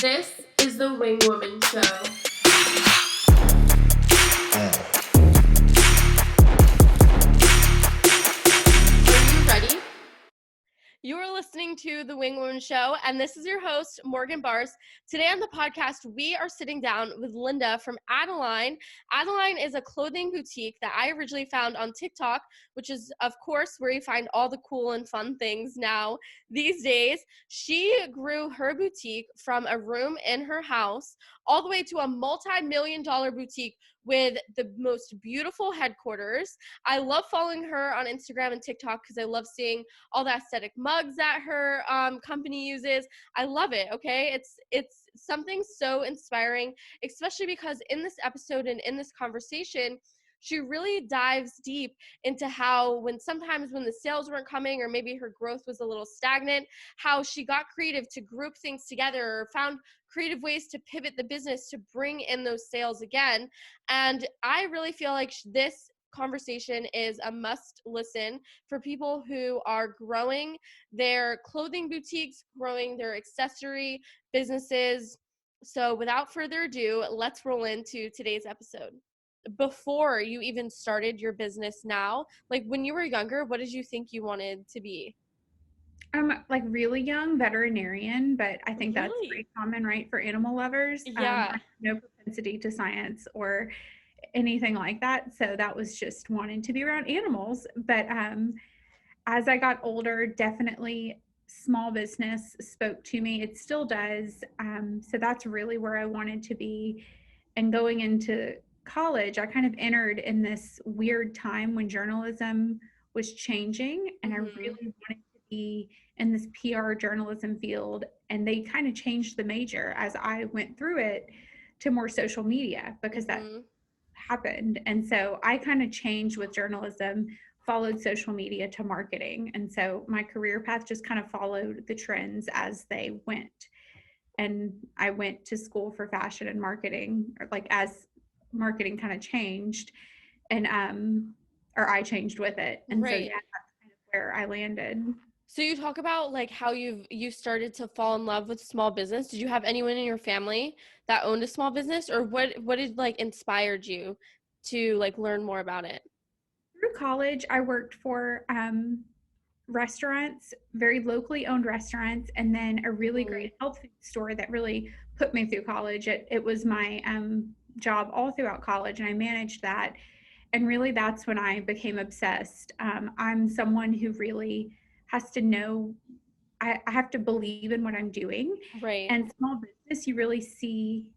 This is the Wing Woman Show. Are you ready? You are listening to The Wing Woman Show, and this is your host, Morgan Bars. Today on the podcast, we are sitting down with Linda from Adeline. Adeline is a clothing boutique that I originally found on TikTok, which is, of course, where you find all the cool and fun things now these days. She grew her boutique from a room in her house all the way to a multi-million-dollar boutique with the most beautiful headquarters. I love following her on Instagram and TikTok because I love seeing all the aesthetic mugs that her company uses. I love it. Okay, it's something so inspiring, especially because in this episode and in this conversation, she really dives deep into how sometimes when the sales weren't coming or maybe her growth was a little stagnant, how she got creative to group things together or found creative ways to pivot the business to bring in those sales again. And I really feel like this conversation is a must listen for people who are growing their clothing boutiques, growing their accessory businesses. So without further ado, let's roll into today's episode. Before you even started your business now, like when you were younger, what did you think you wanted to be? I'm like really young veterinarian, but I think that's Really? pretty common, right, for animal lovers. I Yeah. have no propensity to science or anything like that. So that was just wanting to be around animals. But as I got older, definitely small business spoke to me. It still does. So that's really where I wanted to be. And going into college, I kind of entered in this weird time when journalism was changing, and I really wanted to be in this PR journalism field. And they kind of changed the major as I went through it to more social media because that happened. And so I kind of changed with journalism, followed social media to marketing. And so my career path just kind of followed the trends as they went. And I went to school for fashion and marketing, or like as marketing kind of changed and or I changed with it. And so Right. yeah, that's kind of where I landed. So you talk about like how you started to fall in love with small business. Did you have anyone in your family that owned a small business, or what did like inspired you to like learn more about it? Through college, I worked for restaurants, very locally owned restaurants, and then a really great health food store that really put me through college. It was my job all throughout college, and I managed that. And really, that's when I became obsessed. I'm someone who really has to know, I have to believe in what I'm doing. Right. And small business, you really see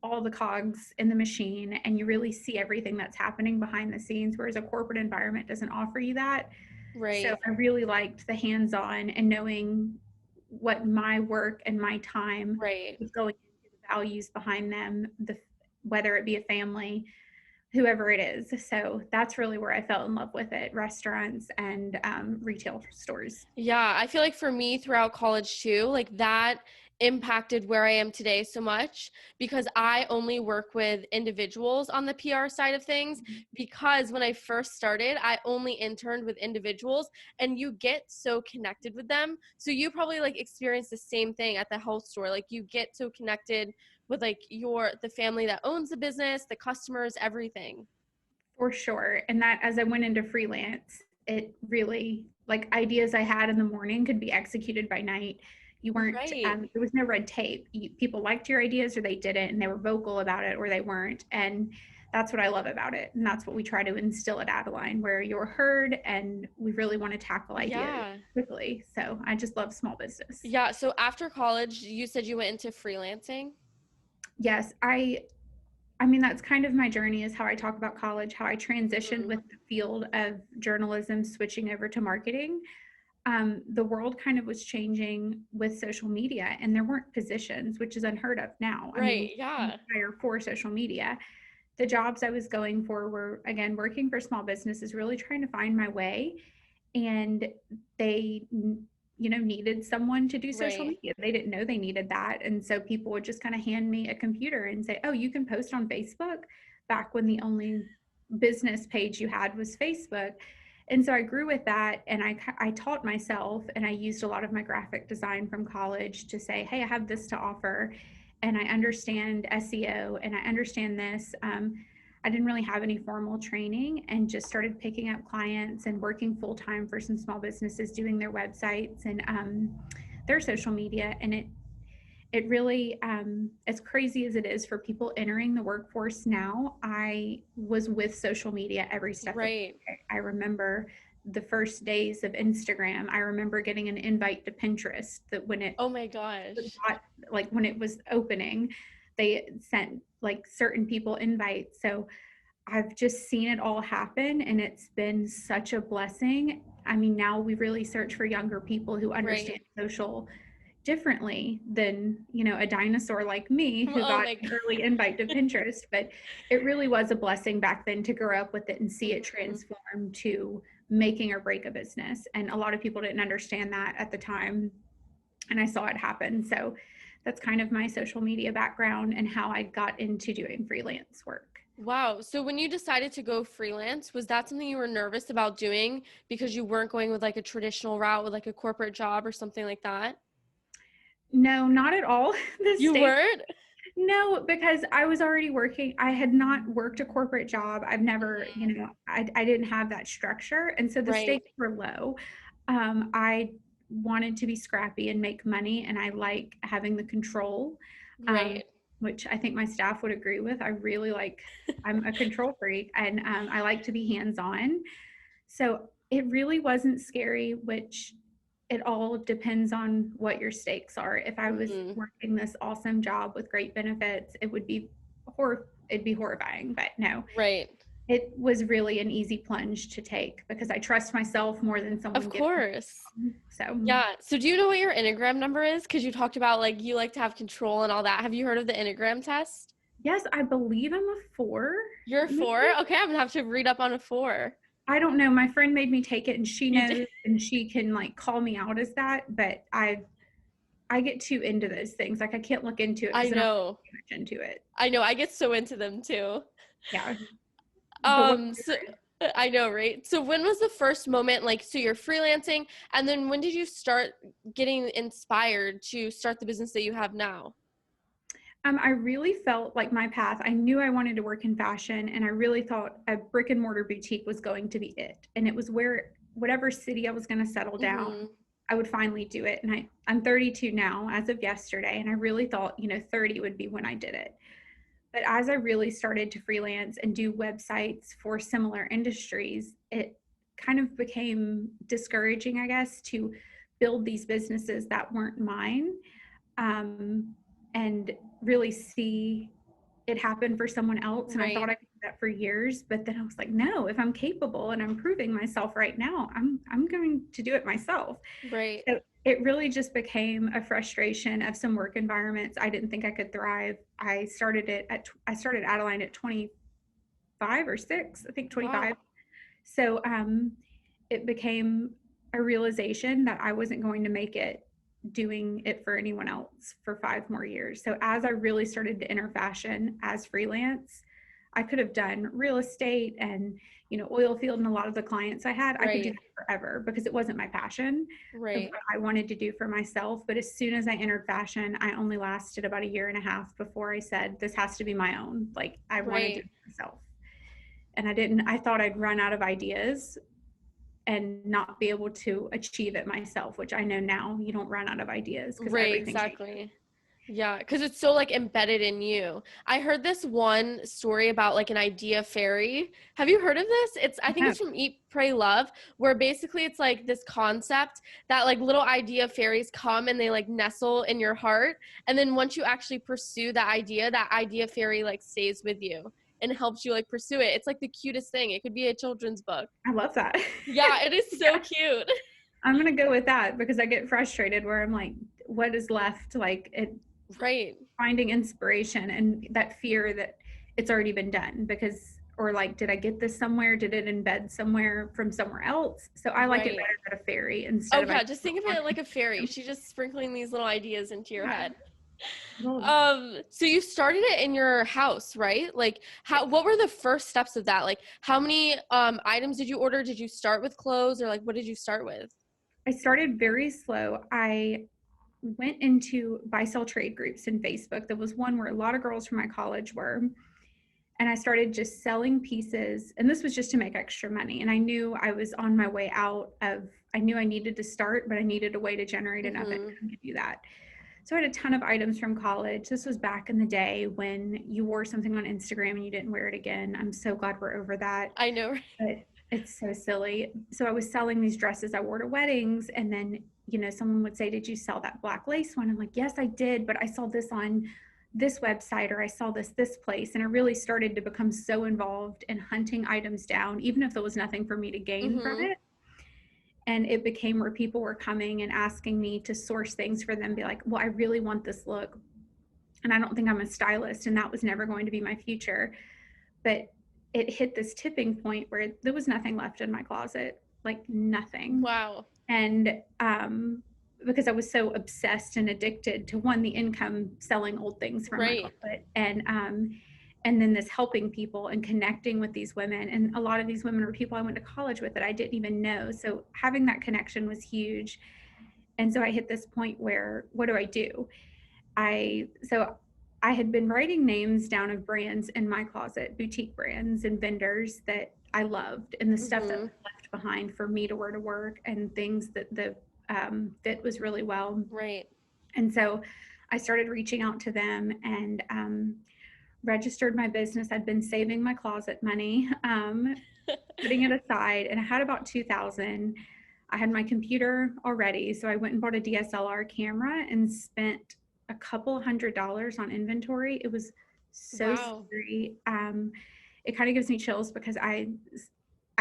all the cogs in the machine and you really see everything that's happening behind the scenes, whereas a corporate environment doesn't offer you that. So Right. I really liked the hands-on and knowing what my work and my time Right. was going into, the values behind them, whether it be a family, whoever it is. So that's really where I fell in love with it, restaurants and retail stores. Yeah, I feel like for me throughout college too, like that impacted where I am today so much because I only work with individuals on the PR side of things because when I first started, I only interned with individuals and you get so connected with them. So you probably like experience the same thing at the health store. Like you get so connected with like the family that owns the business, the customers, everything. For sure. And that as I went into freelance, it really, like ideas I had in the morning could be executed by night. You weren't, Right. there was no red tape. People liked your ideas or they didn't, and they were vocal about it or they weren't. And that's what I love about it. And that's what we try to instill at Adeline, where you're heard and we really want to tackle ideas Yeah. quickly. So I just love small business. Yeah, so after college, you said you went into freelancing? Yes, I mean, that's kind of my journey is how I talk about college, how I transitioned with the field of journalism, switching over to marketing. The world kind of was changing with social media, and there weren't positions, which is unheard of now. I mean, Right, yeah. hire for social media. The jobs I was going for were, again, working for small businesses, really trying to find my way. And they needed someone to do social Right. media. They didn't know they needed that. And so people would just kind of hand me a computer and say, oh, you can post on Facebook, back when the only business page you had was Facebook. And so I grew with that, and I taught myself, and I used a lot of my graphic design from college to say, hey, I have this to offer, and I understand SEO, and I understand this. I didn't really have any formal training, and just started picking up clients and working full time for some small businesses, doing their websites and their social media. And it really, as crazy as it is for people entering the workforce now, I was with social media every step of the way. I remember the first days of Instagram. I remember getting an invite to Pinterest that when it, oh my gosh, like when it was opening, they sent like certain people invites. So I've just seen it all happen, and it's been such a blessing. I mean, now we really search for younger people who understand social differently than, you know, a dinosaur like me who got an early invite to Pinterest. But it really was a blessing back then to grow up with it and see it transform to making or break a business. And a lot of people didn't understand that at the time, and I saw it happen. So that's kind of my social media background and how I got into doing freelance work. Wow. So when you decided to go freelance, was that something you were nervous about doing because you weren't going with like a traditional route with like a corporate job or something like that? No, not at all. You weren't? No, because I was already working. I had not worked a corporate job. I've never, you know, I didn't have that structure. And so the stakes were low. I wanted to be scrappy and make money, and I like having the control, which I think my staff would agree with. I really like, I'm a control freak, and I like to be hands-on. So it really wasn't scary, which it all depends on what your stakes are. If I was working this awesome job with great benefits, it would be it'd be horrifying, but no. It was really an easy plunge to take because I trust myself more than someone. Of course. So yeah. So do you know what your Enneagram number is? Because you talked about like you like to have control and all that. Have you heard of the Enneagram test? Yes, I believe I'm a 4. You're a 4? Okay, I'm gonna have to read up on a 4. I don't know. My friend made me take it, and she knows, and she can like call me out as that. But I get too into those things. Like I can't look into it. I know. Too much into it. I know. I get so into them too. Yeah. So I know, right? So when was the first moment, like, so you're freelancing, and then when did you start getting inspired to start the business that you have now? I really felt like my path, I knew I wanted to work in fashion, and I really thought a brick and mortar boutique was going to be it. And it was where, whatever city I was going to settle down, I would finally do it. And I'm 32 now as of yesterday. And I really thought, 30 would be when I did it. But as I really started to freelance and do websites for similar industries, it kind of became discouraging, I guess, to build these businesses that weren't mine. And really see it happen for someone else. And I thought I could do that for years, but then I was like, no, if I'm capable and I'm proving myself right now, I'm going to do it myself. Right. So it really just became a frustration of some work environments I didn't think I could thrive. I started Adeline at 25 or 6, I think 25. Wow. So it became a realization that I wasn't going to make it doing it for anyone else for 5 more years. So as I really started to enter fashion as freelance, I could have done real estate and, oil field, and a lot of the clients I had, I could do that forever because it wasn't my passion. Right. What I wanted to do for myself. But as soon as I entered fashion, I only lasted about 1.5 years before I said, this has to be my own. Like I wanted to do it myself. And I thought I'd run out of ideas and not be able to achieve it myself, which I know now you don't run out of ideas. Right, exactly. Changes. Yeah, because it's so like embedded in you. I heard this one story about like an idea fairy. Have you heard of this? I think it's from Eat, Pray, Love, where basically it's like this concept that like little idea fairies come and they like nestle in your heart. And then once you actually pursue that idea fairy like stays with you and helps you like pursue it. It's like the cutest thing. It could be a children's book. I love that. Yeah, it is so cute. I'm going to go with that because I get frustrated where I'm like, what is left? Like it, finding inspiration and that fear that it's already been done or like, did I get this somewhere? Did it embed somewhere from somewhere else? So I like it better than a fairy instead of. Just think of it like a fairy. She's just sprinkling these little ideas into your head. So you started it in your house, right? Like what were the first steps of that? Like how many items did you order? Did you start with clothes or like what did you start with? I started very slow. I went into buy sell trade groups in Facebook. There was one where a lot of girls from my college were. And I started just selling pieces. And this was just to make extra money. And I knew I was on my way out of, I knew I needed to start, but I needed a way to generate enough income to do that. So I had a ton of items from college. This was back in the day when you wore something on Instagram and you didn't wear it again. I'm so glad we're over that. I know, right? But it's so silly. So I was selling these dresses I wore to weddings. And then, you know, someone would say, did you sell that black lace one? I'm like, yes, I did. But I saw this on this website, or I saw this place. And I really started to become so involved in hunting items down, even if there was nothing for me to gain from it. And it became where people were coming and asking me to source things for them, be like, well, I really want this look. And I don't think I'm a stylist, and that was never going to be my future. But it hit this tipping point where there was nothing left in my closet, like nothing. Wow. And because I was so obsessed and addicted to the income selling old things from my closet, and then this helping people and connecting with these women. And a lot of these women were people I went to college with that I didn't even know. So having that connection was huge. And so I hit this point where, what do I do? So I had been writing names down of brands in my closet, boutique brands and vendors that I loved, and the stuff that was left behind for me to wear to work, and things that the fit was really well. Right. And so I started reaching out to them and registered my business. I'd been saving my closet money, putting it aside, and I had about $2,000. I had my computer already, so I went and bought a DSLR camera and spent a couple $100 on inventory. It was so scary. It kind of gives me chills because I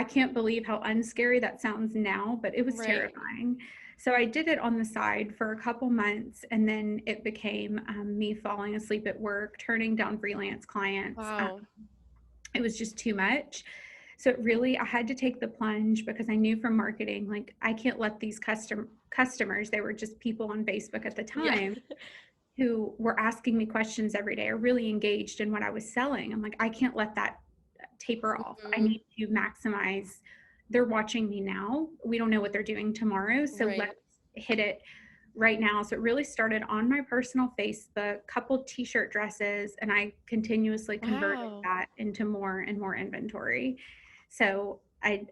can't believe how unscary that sounds now, but it was terrifying. So I did it on the side for a couple months, and then it became me falling asleep at work, turning down freelance clients. Wow. It was just too much. So I had to take the plunge, because I knew from marketing, like, I can't let these customers, they were just people on Facebook at the time, who were asking me questions every day, or really engaged in what I was selling. I'm like, I can't let that taper off. I need to maximize. They're watching me now. We don't know what they're doing tomorrow. So let's hit it right now. So it really started on my personal Facebook, couple t-shirt dresses, and I continuously converted that into more and more inventory. So I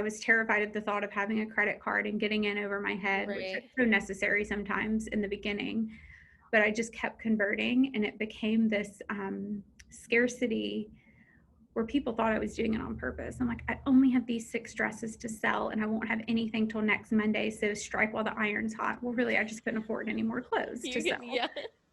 was terrified of the thought of having a credit card and getting in over my head, which is so necessary sometimes in the beginning. But I just kept converting, and it became this scarcity where people thought I was doing it on purpose. I'm like, I only have these 6 dresses to sell, and I won't have anything till next Monday. So strike while the iron's hot. Well, really, I just couldn't afford any more clothes to sell. Yeah,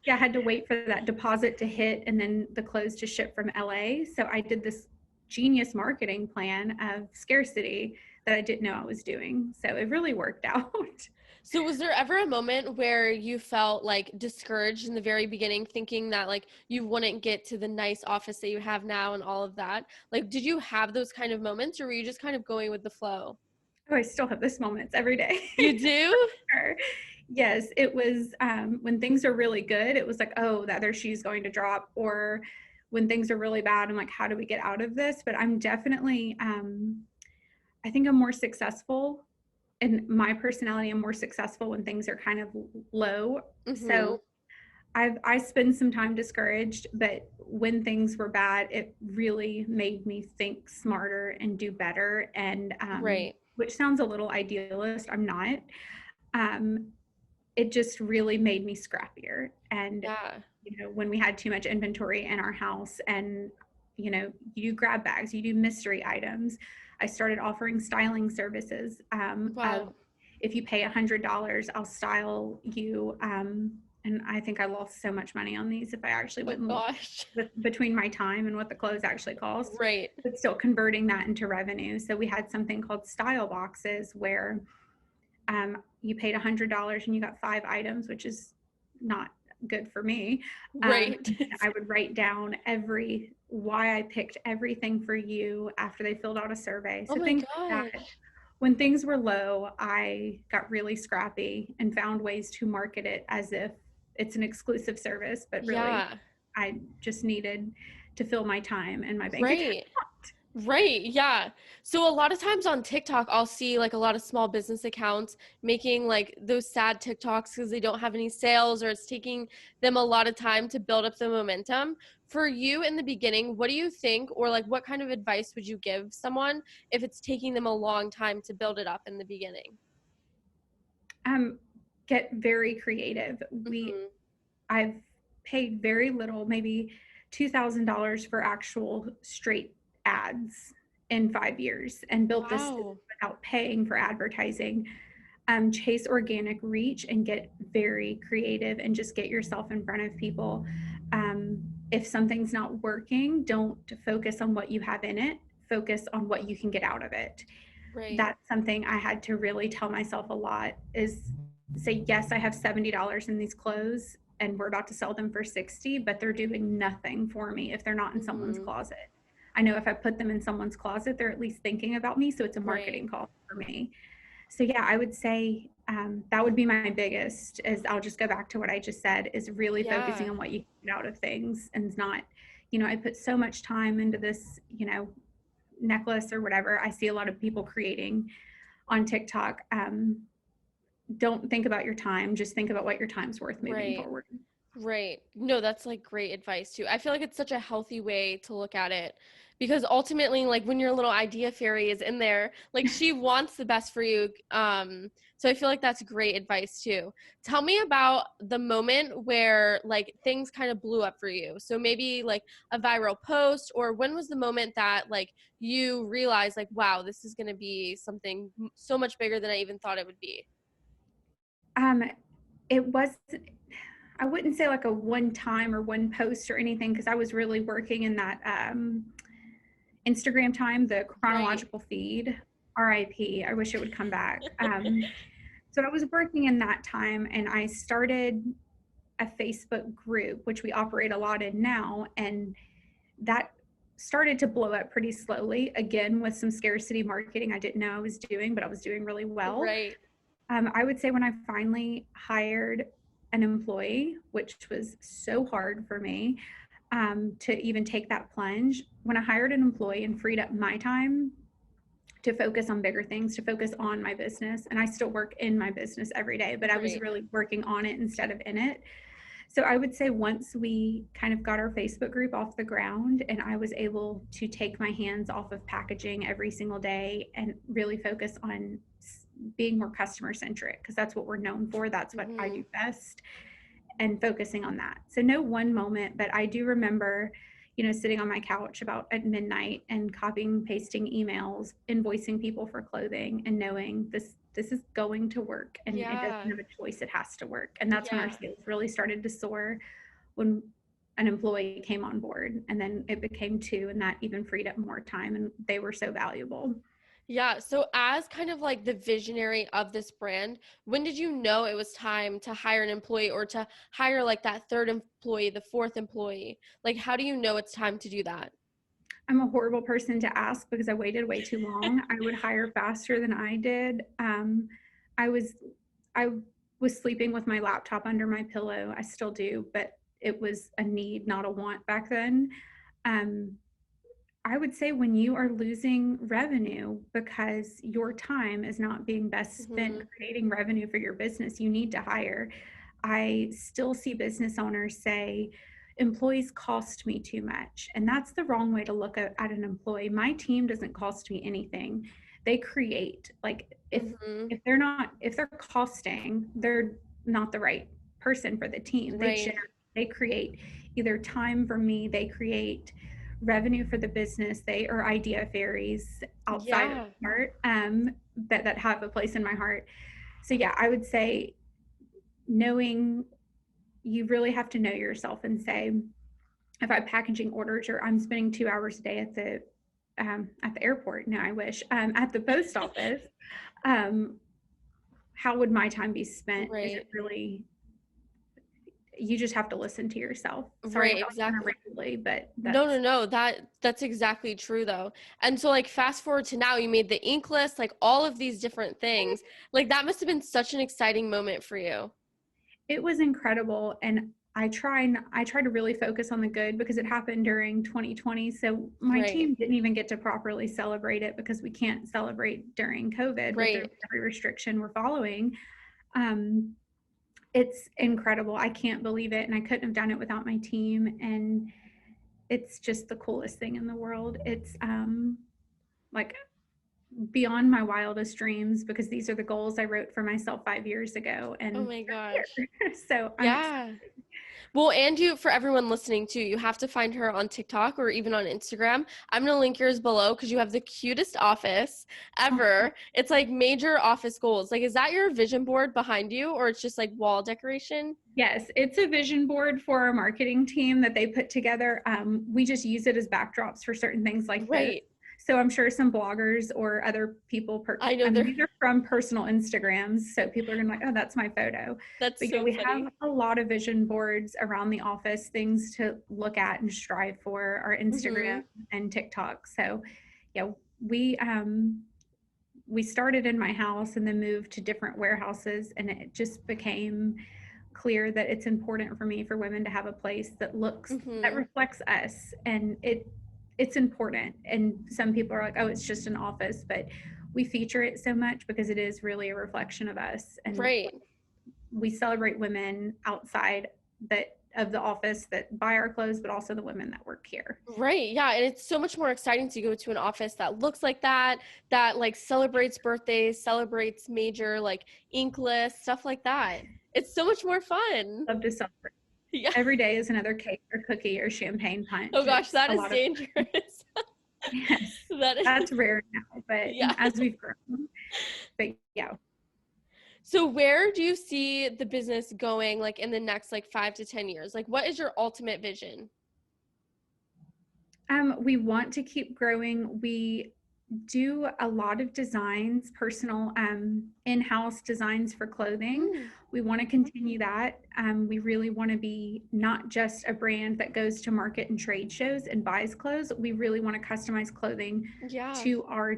I had to wait for that deposit to hit and then the clothes to ship from LA. So I did this genius marketing plan of scarcity that I didn't know I was doing. So it really worked out. So was there ever a moment where you felt like discouraged in the very beginning, thinking that like you wouldn't get to the nice office that you have now and all of that? Like, did you have those kind of moments, or were you just kind of going with the flow? Oh, I still have those moments every day. You do? Sure. Yes, it was when things are really good, it was like, oh, the other shoe's going to drop. Or when things are really bad, I'm like, how do we get out of this? But I'm definitely, I think I'm more successful. And my personality, I'm more successful when things are kind of low. So I spend some time discouraged, but when things were bad, it really made me think smarter and do better. And which sounds a little idealist. I'm not. It just really made me scrappier. And you know, when we had too much inventory in our house, and you know, you do grab bags, you do mystery items. I started offering styling services. If you pay $100, I'll style you. And I think I lost so much money on these if I actually went and looked between my time and what the clothes actually cost. But still converting that into revenue. So we had something called style boxes where you paid $100 and you got 5 items, which is not good for me. I would write down why I picked everything for you after they filled out a survey. So things like that. When things were low, I got really scrappy and found ways to market it as if it's an exclusive service, but really Yeah. I just needed to fill my time and my bank account. Right. Right. Yeah. So a lot of times on TikTok, I'll see like a lot of small business accounts making like those sad TikToks because they don't have any sales or it's taking them a lot of time to build up the momentum. For you in the beginning, what do you think, or like what kind of advice would you give someone if it's taking them a long time to build it up in the beginning? Get very creative. Mhm. I've paid very little, maybe $2,000 for actual straight ads in 5 years, and built this Wow. without paying for advertising. Chase organic reach and get very creative and just get yourself in front of people. If something's not working, don't focus on what you have in it, focus on what you can get out of it. Right. That's something I had to really tell myself a lot, is say, yes, I have $70 in these clothes and we're about to sell them for 60, but they're doing nothing for me if they're not in someone's Mhm. closet. I know if I put them in someone's closet, they're at least thinking about me. So it's a Right. marketing call for me. So yeah, I would say that would be my biggest, is I'll just go back to what I just said, is really focusing Yeah. on what you get out of things, and not, I put so much time into this, necklace or whatever I see a lot of people creating on TikTok. Don't think about your time, just think about what your time's worth moving Right. forward. Right. No, that's like great advice too. I feel like it's such a healthy way to look at it because ultimately, like when your little idea fairy is in there, like she wants the best for you. So I feel like that's great advice too. Tell me about the moment where like things kind of blew up for you. So maybe like a viral post, or when was the moment that like you realized like, wow, this is going to be something so much bigger than I even thought it would be. um it was, I wouldn't say like a one time or one post or anything, because I was really working in that Instagram time, the Right. chronological feed. RIP. I wish it would come back. So I was working in that time, and I started a Facebook group, which we operate a lot in now, and that started to blow up pretty slowly. Again, with some scarcity marketing I didn't know I was doing, but I was doing really well. Right. I would say when I finally hired an employee, which was so hard for me, to even take that plunge. When I hired an employee and freed up my time to focus on bigger things, to focus on my business, and I still work in my business every day, but I was Right. really working on it instead of in it. So I would say once we kind of got our Facebook group off the ground and I was able to take my hands off of packaging every single day and really focus on being more customer centric, because that's what we're known for, that's what I Mhm. do best, and focusing on that. So no one moment, but I do remember, sitting on my couch about at midnight and copying, pasting emails, invoicing people for clothing, and knowing this is going to work, and it doesn't Yeah. have a choice, it has to work. And that's when our Yeah. sales really started to soar, when an employee came on board, and then it became two, and that even freed up more time, and they were so valuable. Yeah. So as kind of like the visionary of this brand, when did you know it was time to hire an employee or to hire like that third employee, the fourth employee? Like, how do you know it's time to do that? I'm a horrible person to ask because I waited way too long. I would hire faster than I did. I was I was sleeping with my laptop under my pillow. I still do, but it was a need, not a want back then. Um, I would say when you are losing revenue because your time is not being best spent Hmm. creating revenue for your business, you need to hire. I still see business owners say, employees cost me too much. And that's the wrong way to look at an employee. My team doesn't cost me anything. They create. Like Hmm. if they're costing, they're not the right person for the team. Right. They create either time for me, they create revenue for the business, they are idea fairies outside of Yeah. the heart, that have a place in my heart. So yeah, I would say knowing, you really have to know yourself and say, if I'm packaging orders or I'm spending 2 hours a day at the airport, no, I wish, at the post office, um, how would my time be spent? Is it Right. really, you just have to listen to yourself. Sorry to Right. go on a Exactly. rambly, but No, no, that's, no. That's exactly true though. And so like fast forward to now, you made the ink list, like all of these different things. Like that must have been such an exciting moment for you. it was incredible. And I try to really focus on the good because it happened during 2020. So my Right. team didn't even get to properly celebrate it because we can't celebrate during COVID with Right. every restriction we're following. It's incredible. I can't believe it. And I couldn't have done it without my team. And it's just the coolest thing in the world. It's like beyond my wildest dreams because these are the goals I wrote for myself 5 years ago. And Oh my gosh. so I'm Yeah. excited. Well, and for everyone listening too, you have to find her on TikTok or even on Instagram. I'm going to link yours below because you have the cutest office ever. It's like major office goals. Like, is that your vision board behind you or it's just like wall decoration? Yes, it's a vision board for our marketing team that they put together. We just use it as backdrops for certain things like this. Right. So I'm sure some bloggers or other people, I know these are from personal Instagrams. So people are gonna be like, oh, that's my photo. That's But so yeah, we funny. have a lot of vision boards around the office, things to look at and strive for, our Instagram and TikTok. So yeah, we started in my house and then moved to different warehouses, and it just became clear that it's important for me for women to have a place that looks that reflects us, and it's important. And some people are like, oh, it's just an office, but we feature it so much because it is really a reflection of us. And Right. we celebrate women outside of the office that buy our clothes, but also the women that work here. Right. Yeah. And it's so much more exciting to go to an office that looks like that like celebrates birthdays, celebrates major like ink lists, stuff like that. It's so much more fun. Love to celebrate. Yeah. Every day is another cake or cookie or champagne punch. Oh gosh, It's that a is lot of dangerous. yes, That is, that's rare now, but yeah. as we've grown. But yeah. So where do you see the business going like in the next like 5 to 10 years? Like what is your ultimate vision? We want to keep growing. We do a lot of designs, personal in-house designs for clothing. We want to continue that. We really want to be not just a brand that goes to market and trade shows and buys clothes. We really want to customize clothing to our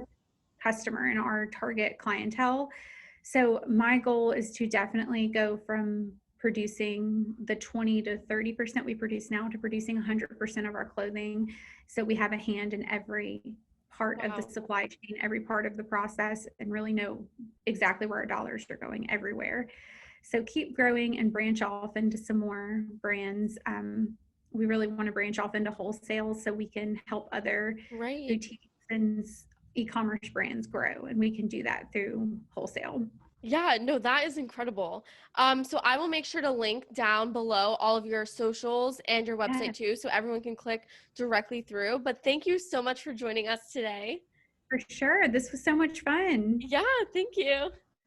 customer and our target clientele. So my goal is to definitely go from producing the 20 to 30% we produce now to producing 100% of our clothing. So we have a hand in every part of the supply chain, every part of the process, and really know exactly where our dollars are going everywhere. So keep growing and branch off into some more brands. We really want to branch off into wholesale so we can help other boutiques and e-commerce brands grow, and we can do that through wholesale. Yeah, no, that is incredible. So I will make sure to link down below all of your socials and your website too, so everyone can click directly through. But thank you so much for joining us today. For sure. This was so much fun. Yeah, thank you.